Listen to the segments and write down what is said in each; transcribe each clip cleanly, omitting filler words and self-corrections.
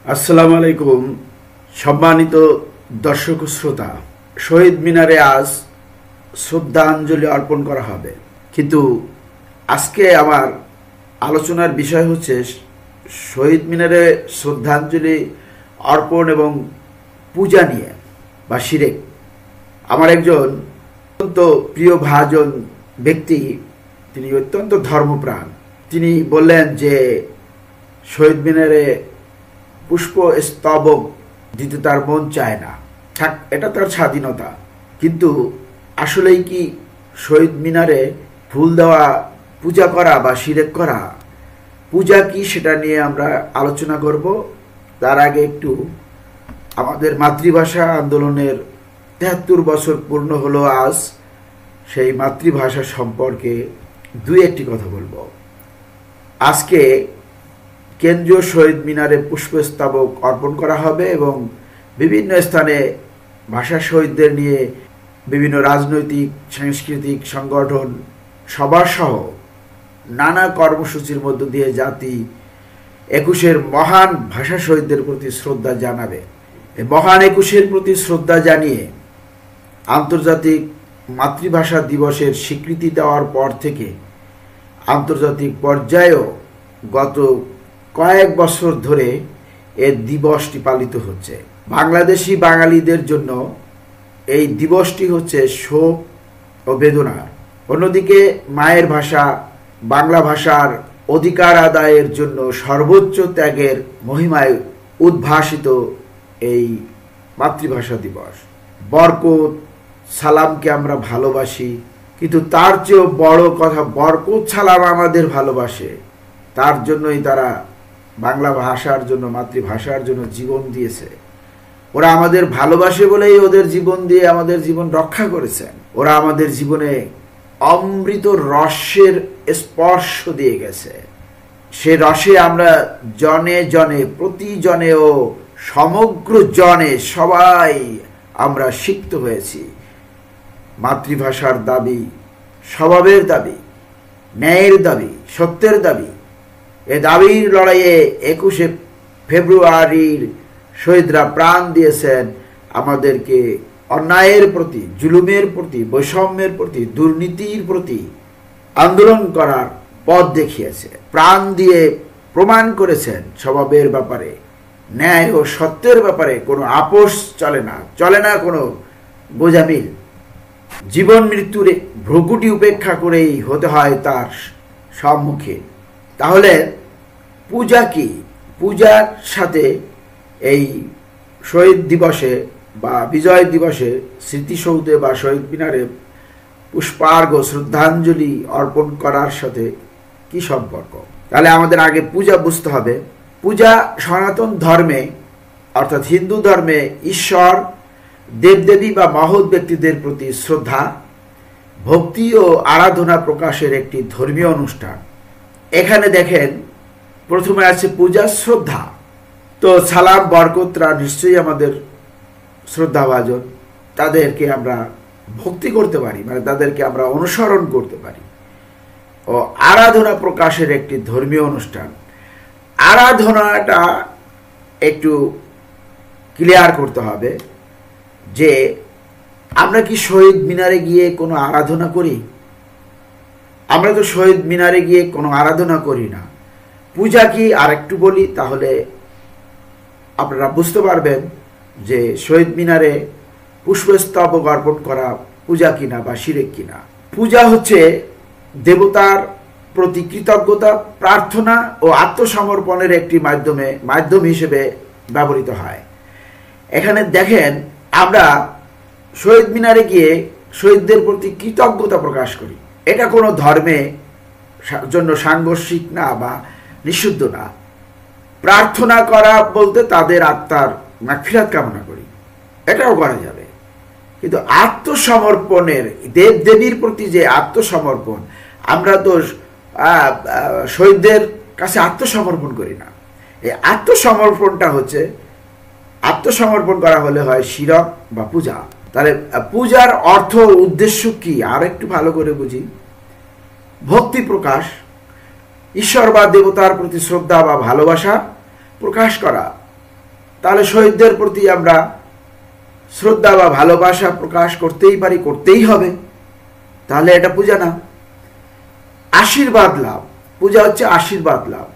আসসালামু আলাইকুম। সম্মানিত দর্শক ও শ্রোতা, শহীদ মিনারে আজ শ্রদ্ধাঞ্জলি অর্পণ করা হবে, কিন্তু আজকে আমার আলোচনার বিষয় হচ্ছে শহীদ মিনারে শ্রদ্ধাঞ্জলি অর্পণ এবং পূজা নিয়ে বা শিরেক। আমার একজন অত্যন্ত প্রিয় ভাজন ব্যক্তি, তিনি অত্যন্ত ধর্মপ্রাণ। তিনি বললেন যে শহীদ মিনারে পুষ্প স্তবক দিতে তার মন চায় না, থাক, এটা তার স্বাধীনতা। কিন্তু আসলেই কি শহীদ মিনারে ফুল দেওয়া পূজা করা বা শিরেক করা? পূজা কি, সেটা নিয়ে আমরা আলোচনা করব। তার আগে একটু আমাদের মাতৃভাষা আন্দোলনের ৭৩ বছর পূর্ণ হলো আজ, সেই মাতৃভাষা সম্পর্কে দুই একটি কথা বলবো। আজকে কেন্দ্রীয় শহীদ মিনারে পুষ্পস্তবক অর্পণ করা হবে এবং বিভিন্ন স্থানে ভাষা শহীদদের নিয়ে বিভিন্ন রাজনৈতিক সাংস্কৃতিক সংগঠন সভাসহ নানা কর্মসূচির মধ্য দিয়ে জাতি ২১-এর মহান ভাষা শহীদদের প্রতি শ্রদ্ধা জানাবে। এই মহান ২১-এর প্রতি শ্রদ্ধা জানিয়ে আন্তর্জাতিক মাতৃভাষা দিবসের স্বীকৃতি দেওয়ার পর থেকে আন্তর্জাতিক পর্যায়েও গত কয়েক বছর ধরে এ দিবসটি পালিত হচ্ছে। বাংলাদেশি বাঙালিদের জন্য এই দিবসটি হচ্ছে শোক ও বেদনার। অন্যদিকে মায়ের ভাষা বাংলা ভাষার অধিকার আদায়ের জন্য সর্বোচ্চ ত্যাগের মহিমায় উদ্ভাসিত এই মাতৃভাষা দিবস। বরকত সালামকে আমরা ভালোবাসি, কিন্তু তার চেয়েও বড় কথা, বরকত সালাম আমাদের ভালোবাসে। তার জন্যই তারা বাংলা ভাষার জন্য, মাতৃভাষার জন্য জীবন দিয়েছে। ওরা আমাদের ভালোবাসে বলেই ওদের জীবন দিয়ে আমাদের জীবন রক্ষা করেছেন। ওরা আমাদের জীবনে অমৃত রসের স্পর্শ দিয়ে গেছে। সে রসে আমরা জনে জনে, প্রতি জনে ও সমগ্র জনে সবাই আমরা সিক্ত হয়েছি। মাতৃভাষার দাবি, স্বভাবের দাবি, ন্যায়ের দাবি, সত্যের দাবি। এ দাবির লড়াইয়ে ২১শে ফেব্রুয়ারির শহীদরা প্রাণ দিয়েছেন, আমাদেরকে অন্যায়ের প্রতি, জুলুমের প্রতি, বৈষম্যের প্রতি, দুর্নীতির প্রতি আন্দোলন করার পথ দেখিয়েছে। প্রাণ দিয়ে প্রমাণ করেছেন স্বভাবের ব্যাপারে, ন্যায় ও সত্যের ব্যাপারে কোনো আপোষ চলে না, চলে না কোনো গোঁজামিল। জীবন মৃত্যুর ভ্রুকুটি উপেক্ষা করেই হতে হয় তার সম্মুখীন। তাহলে পূজা কি? পূজার সাথে এই শহীদ দিবসে বা বিজয় দিবসে স্মৃতিসৌধে বা শহীদ মিনারে পুষ্পার্ঘ্য শ্রদ্ধাঞ্জলি অর্পণ করার সাথে কি সম্পর্ক? তাহলে আমাদের আগে পূজা বুঝতে হবে। পূজা সনাতন ধর্মে অর্থাৎ হিন্দু ধর্মে ঈশ্বর, দেবদেবী বা মহৎ ব্যক্তিদের প্রতি শ্রদ্ধা, ভক্তি ও আরাধনা প্রকাশের একটি ধর্মীয় অনুষ্ঠান। এখানে দেখেন, প্রথমে আছে পূজা, শ্রদ্ধা। তো সালাম, বরকতরা নিশ্চয়ই আমাদের শ্রদ্ধাভাজন। তাদেরকে আমরা ভক্তি করতে পারি, মানে তাদেরকে আমরা অনুসরণ করতে পারি। ও আরাধনা প্রকাশের একটি ধর্মীয় অনুষ্ঠান। আরাধনাটা একটু ক্লিয়ার করতে হবে যে আমরা কি শহীদ মিনারে গিয়ে কোনো আরাধনা করি? আমরা তো শহীদ মিনারে গিয়ে কোনো আরাধনা করি না। পূজা কি আর একটু বলি, তাহলে আপনারা বুঝতে পারবেন যে শহীদ মিনারে পুষ্পস্তবক অর্পণ করা পূজা কিনা বা শিরেক কিনা। পূজা হচ্ছে দেবতার প্রতি কৃতজ্ঞতা, প্রার্থনা ও আত্মসমর্পণের একটি মাধ্যম হিসেবে ব্যবহৃত হয়। এখানে দেখেন, আমরা শহীদ মিনারে গিয়ে শহীদদের প্রতি কৃতজ্ঞতা প্রকাশ করি। এটা কোনো ধর্মে জন্য সাংঘর্ষিক না বা নিষিদ্ধ না। প্রার্থনা করা বলতে তাদের আত্মার মাগফিরাত কামনা করি, এটাও করা যাবে। কিন্তু আত্মসমর্পণের, দেবদেবীর প্রতি যে আত্মসমর্পণ, আমরা তো শহীদদের কাছে আত্মসমর্পণ করি না। এই আত্মসমর্পণটা হচ্ছে, আত্মসমর্পণ করা হলে হয় শিরক বা পূজা। তাহলে পূজার অর্থ উদ্দেশ্য কি আর একটু ভালো করে বুঝি। ভক্তি প্রকাশ, ঈশ্বর বা দেবতার প্রতি শ্রদ্ধা বা ভালোবাসা প্রকাশ করা, তাহলে শহীদদের প্রতি আমরা শ্রদ্ধা বা ভালোবাসা প্রকাশ করতেই পারি, করতেই হবে। তাহলে এটা পূজা না, আশীর্বাদ লাভ। পূজা হচ্ছে আশীর্বাদ লাভ,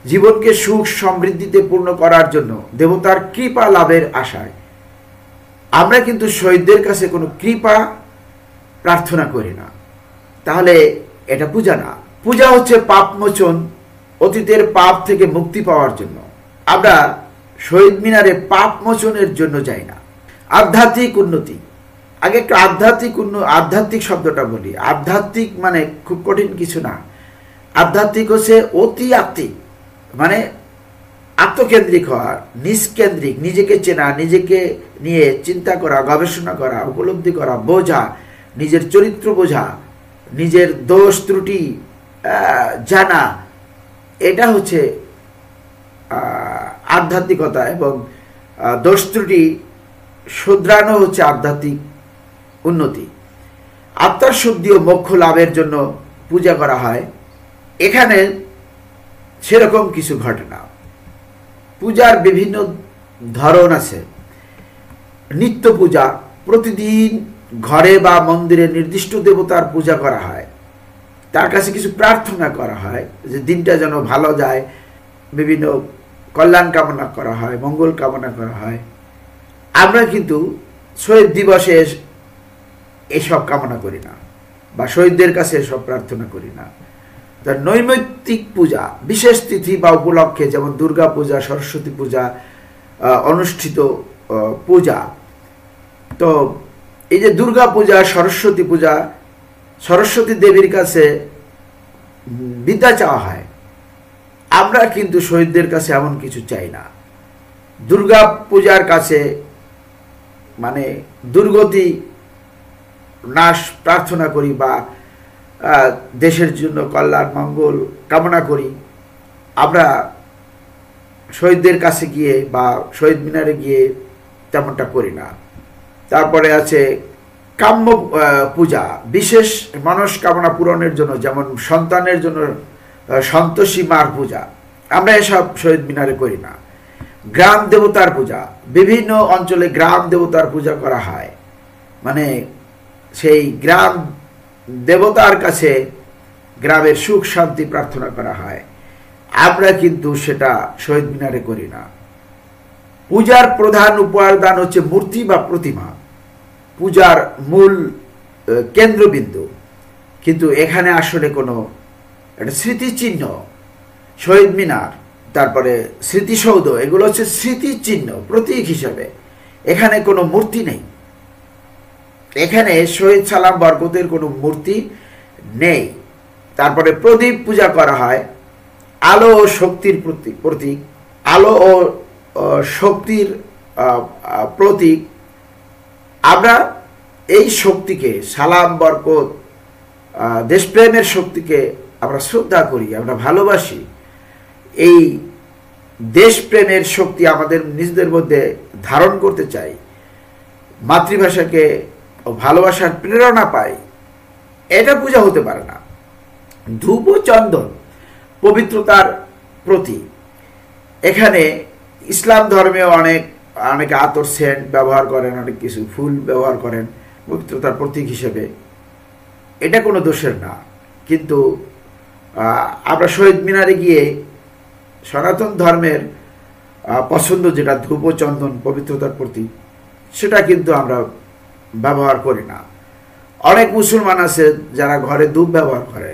জীবনকে সুখ সমৃদ্ধিতে পূর্ণ করার জন্য দেবতার কৃপা লাভের আশায়। আমরা কিন্তু শহীদদের কাছে কোনো কৃপা প্রার্থনা করি না, তাহলে এটা পূজা না। পূজা হচ্ছে পাপ মোচন, অতীতের পাপ থেকে মুক্তি পাওয়ার জন্য। আমরা শহীদ মিনারে পাপ মোচনের জন্য যাই না। আধ্যাত্মিক উন্নতি, আগে একটু আধ্যাত্মিক শব্দটা বলি। আধ্যাত্মিক মানে খুব কঠিন কিছু না। আধ্যাত্মিক হচ্ছে অতি আত্মিক, মানে আত্মকেন্দ্রিক হওয়া, নিজকেন্দ্রিক, নিজেকে চেনা, নিজেকে নিয়ে চিন্তা করা, গবেষণা করা, উপলব্ধি করা, বোঝা, নিজের চরিত্র বোঝা, নিজের দোষ ত্রুটি জানা, এটা হচ্ছে আধ্যাত্মিকতা। এবং দোষ ত্রুটি শুধরানো হচ্ছে আধ্যাত্মিক উন্নতি। আত্মার শুদ্ধি ও মোক্ষ লাভের জন্য পূজা করা হয়। এখানে সেরকম কিছু ঘটে না। পূজার বিভিন্ন ধরন আছে। নিত্য পূজা, প্রতিদিন ঘরে বা মন্দিরে নির্দিষ্ট দেবতার পূজা করা হয়, তার কাছে কিছু প্রার্থনা করা হয় যে দিনটা যেন ভালো যায়, বিভিন্ন কল্যাণ কামনা করা হয়, মঙ্গল কামনা করা হয়। আমরা কিন্তু শহীদ দিবসে এসব কামনা করি না, বা শহীদদের কাছে এসব প্রার্থনা করি না। তার নৈমিত্তিক পূজা, বিশেষ তিথি বা উপলক্ষে, যেমন দুর্গা পূজা, সরস্বতী পূজা অনুষ্ঠিত পূজা। তো এই যে দুর্গা পূজা, সরস্বতী পূজা, সরস্বতী দেবীর কাছে বিদ্যা চাওয়া হয়। আমরা কিন্তু শহীদদের কাছে এমন কিছু চাই না। দুর্গা পূজার কাছে মানে দুর্গতি নাশ প্রার্থনা করি, বা দেশের জন্য কল্যাণ মঙ্গল কামনা করি। আমরা শহীদদের কাছে গিয়ে বা শহীদ মিনারে গিয়ে তেমনটা করি না। তারপরে আছে কাম্য পূজা, বিশেষ মনস্কামনা পূরণের জন্য, যেমন সন্তানের জন্য সন্তোষী মার পূজা। আমরা এসব শহীদ মিনারে করি না। গ্রাম দেবতার পূজা, বিভিন্ন অঞ্চলে গ্রাম দেবতার পূজা করা হয়, মানে সেই গ্রাম দেবতার কাছে গ্রামের সুখ শান্তি প্রার্থনা করা হয়। আমরা কিন্তু সেটা শহীদ মিনারে করি না। পূজার প্রধান উপাদান হচ্ছে মূর্তি বা প্রতিমা, পূজার মূল কেন্দ্রবিন্দু। কিন্তু এখানে আসলে কোনো একটা স্মৃতিচিহ্ন, শহীদ মিনার, তারপরে স্মৃতিসৌধ, এগুলো হচ্ছে স্মৃতিচিহ্ন, প্রতীক হিসাবে। এখানে কোনো মূর্তি নেই। এখানে শহীদ সালাম বরকতের কোনো মূর্তি নেই। তারপরে প্রদীপ পূজা করা হয়, আলো ও শক্তির প্রতীক, আলো ও শক্তির প্রতীক। আমরা এই শক্তিকে, সালাম বরকত, দেশপ্রেমের শক্তিকে আমরা শ্রদ্ধা করি, আমরা ভালোবাসি। এই দেশপ্রেমের শক্তি আমাদের নিজেদের মধ্যে ধারণ করতে চাই, মাতৃভাষাকে ভালোবাসার প্রেরণা পাই। এটা পূজা হতে পারে না। ধূপ ও চন্দন পবিত্রতার প্রতীক। এখানে ইসলাম ধর্মেও অনেকে আতর, সেন্ট ব্যবহার করেন, অনেক কিছু ফুল ব্যবহার করেন পবিত্রতার প্রতীক হিসেবে। এটা কোনো দোষের না। কিন্তু আমরা শহীদ মিনারে গিয়ে সনাতন ধর্মের পছন্দ যেটা ধূপ ও চন্দন পবিত্রতার প্রতীক, সেটা কিন্তু আমরা ব্যবহার করি না। অনেক মুসলমান আছে যারা ঘরে ধূপ ব্যবহার করে।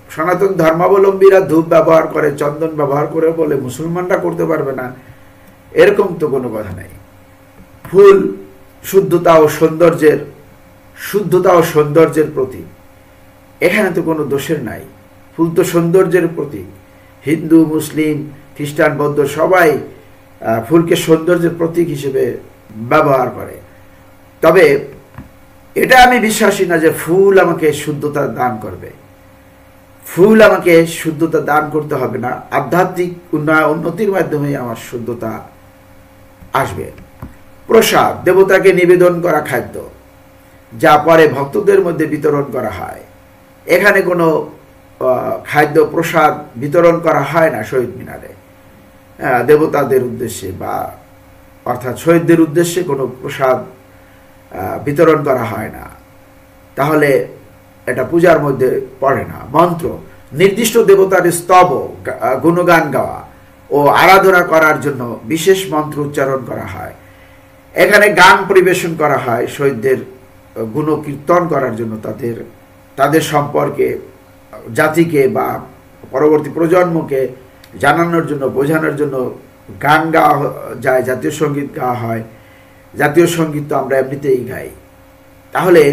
সনাতন ধর্মাবলম্বীরা ধূপ ব্যবহার করে, চন্দন ব্যবহার করে বলে মুসলমানরা করতে পারবে না, এরকম তো কোনো কথা নেই। ফুল শুদ্ধতা ও সৌন্দর্যের প্রতীক। এখানে তো কোনো দোষের নাই। ফুল তো সৌন্দর্যের প্রতীক। হিন্দু, মুসলিম, খ্রিস্টান, বৌদ্ধ সবাই ফুলকে সৌন্দর্যের প্রতীক হিসেবে ব্যবহার করে। তবে এটা আমি বিশ্বাসী না যে ফুল আমাকে শুদ্ধতা দান করবে। ফুল আমাকে শুদ্ধতা দান করতে হবে না। আধ্যাত্মিক উন্নতির মাধ্যমে আমার শুদ্ধতা আসবে। প্রসাদ, দেবতাকে নিবেদন করা খাদ্য, যা পরে ভক্তদের মধ্যে বিতরণ করা হয়। এখানে কোনো খাদ্য প্রসাদ বিতরণ করা হয় না শহীদ মিনারে দেবতাদের উদ্দেশ্যে বা অর্থাৎ শহীদদের উদ্দেশ্যে কোনো প্রসাদ বিতরণ করা হয় না, তাহলে এটা পূজার মধ্যে পড়ে না। মন্ত্র, নির্দিষ্ট দেবতার স্তব, গুণগান গাওয়া ও আরাধনা করার জন্য বিশেষ মন্ত্র উচ্চারণ করা হয়। এখানে গান পরিবেশন করা হয় শহীদদের গুণকীর্তন করার জন্য, তাদের সম্পর্কে জাতিকে বা পরবর্তী প্রজন্মকে জানানোর জন্য, বোঝানোর জন্য গান গাওয়া যায়, জাতীয় সঙ্গীত গাওয়া হয়। জাতীয় সঙ্গীত তো আমরা এমনিতেই গাই। তাহলে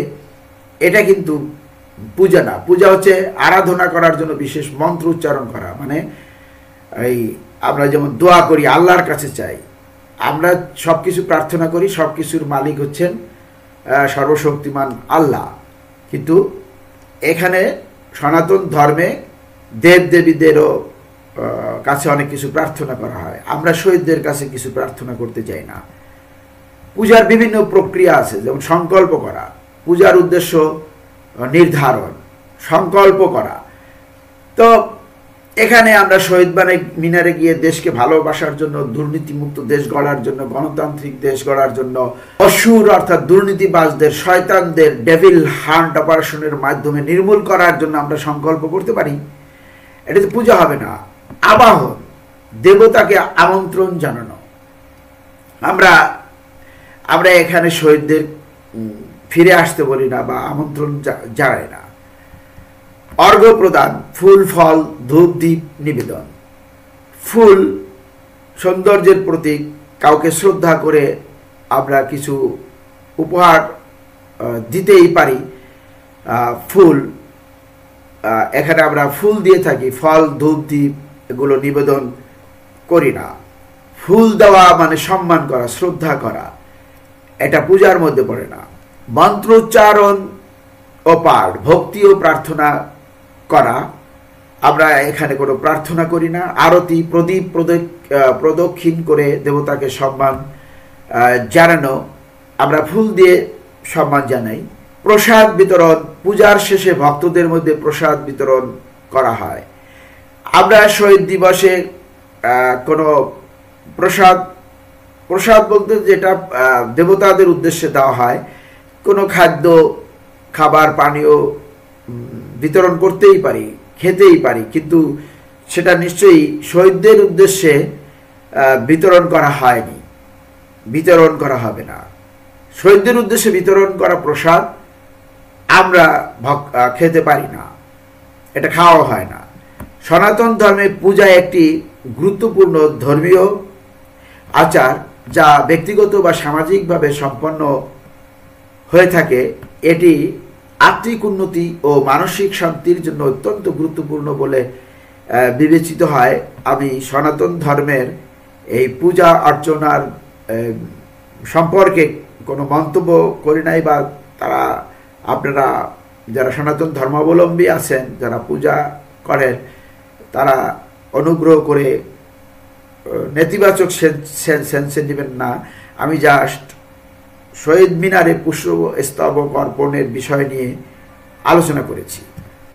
এটা কিন্তু পূজা না। পূজা হচ্ছে আরাধনা করার জন্য বিশেষ মন্ত্র উচ্চারণ করা, মানে এই আমরা যেমন দোয়া করি, আল্লাহর কাছে চাই, আমরা সব কিছু প্রার্থনা করি, সব কিছুর মালিক হচ্ছেন সর্বশক্তিমান আল্লাহ। কিন্তু এখানে সনাতন ধর্মে দেব দেবীদেরও কাছে অনেক কিছু প্রার্থনা করা হয়, আমরা শহীদদের কাছে কিছু প্রার্থনা করতে চাই না। পূজার বিভিন্ন প্রক্রিয়া আছে, যেমন সংকল্প করা, পূজার উদ্দেশ্য নির্ধারণ, সংকল্প করা। তো এখানে আমরা শহীদ মিনারে গিয়ে দেশকে ভালোবাসার জন্য, দুর্নীতিমুক্ত দেশ গড়ার জন্য, গণতান্ত্রিক দেশ গড়ার জন্য, অসুর অর্থাৎ দুর্নীতিবাজদের, শয়তানদের ডেভিল হান্ট অপারেশনের মাধ্যমে নির্মূল করার জন্য আমরা সংকল্প করতে পারি। এটা তো পূজা হবে না, আবাহন, দেবতাকে আমন্ত্রণ জানানো। আমরা এখানে শহীদদের ফিরে আসতে বলি না বা আমন্ত্রণ জানাই না। অর্ঘ্য প্রদান, ফুল ফল ধূপ দ্বীপ নিবেদন। ফুল সৌন্দর্যের প্রতীক, কাউকে শ্রদ্ধা করে আমরা কিছু উপহার দিতেই পারি। ফুল, এখানে আমরা ফুল দিয়ে থাকি, ফল ধূপ দ্বীপ এগুলো নিবেদন করি না। ফুল দেওয়া মানে সম্মান করা, শ্রদ্ধা করা, এটা পূজার মধ্যে পড়ে না। মন্ত্রোচ্চারণ ও পাঠ, ভক্তি ও প্রার্থনা করা, আমরা এখানে কোনো প্রার্থনা করি না। আরতি, প্রদীপ প্রদক্ষিণ করে দেবতাকে সম্মান জানানো, আমরা ফুল দিয়ে সম্মান জানাই। প্রসাদ বিতরণ, পূজার শেষে ভক্তদের মধ্যে প্রসাদ বিতরণ করা হয়। আমরা শহীদ দিবসে কোনো প্রসাদ বলতে যেটা দেবতাদের উদ্দেশ্যে দেওয়া হয়, কোনো খাদ্য, খাবার, পানীয় বিতরণ করতেই পারি, খেতেই পারি, কিন্তু সেটা নিশ্চয়ই শহীদদের উদ্দেশ্যে বিতরণ করা হয়নি, বিতরণ করা হবে না। শহীদদের উদ্দেশ্যে বিতরণ করা প্রসাদ আমরা খেতে পারি না, এটা খাওয়া হয় না। সনাতন ধর্মে পূজা একটি গুরুত্বপূর্ণ ধর্মীয় আচার, যা ব্যক্তিগত বা সামাজিকভাবে সম্পন্ন হয়ে থাকে। এটি আত্মিক উন্নতি ও মানসিক শান্তির জন্য অত্যন্ত গুরুত্বপূর্ণ বলে বিবেচিত হয়। আমি সনাতন ধর্মের এই পূজা অর্চনার সম্পর্কে কোনো মন্তব্য করি নাই, বা আপনারা যারা সনাতন ধর্মাবলম্বী আছেন, যারা পূজা করেন, তারা অনুগ্রহ করে নেতিবাচক সেন্সে নেবেন না। আমি জাস্ট শহীদ মিনারে পুষ্পস্তবক অর্পণের বিষয় নিয়ে আলোচনা করেছি।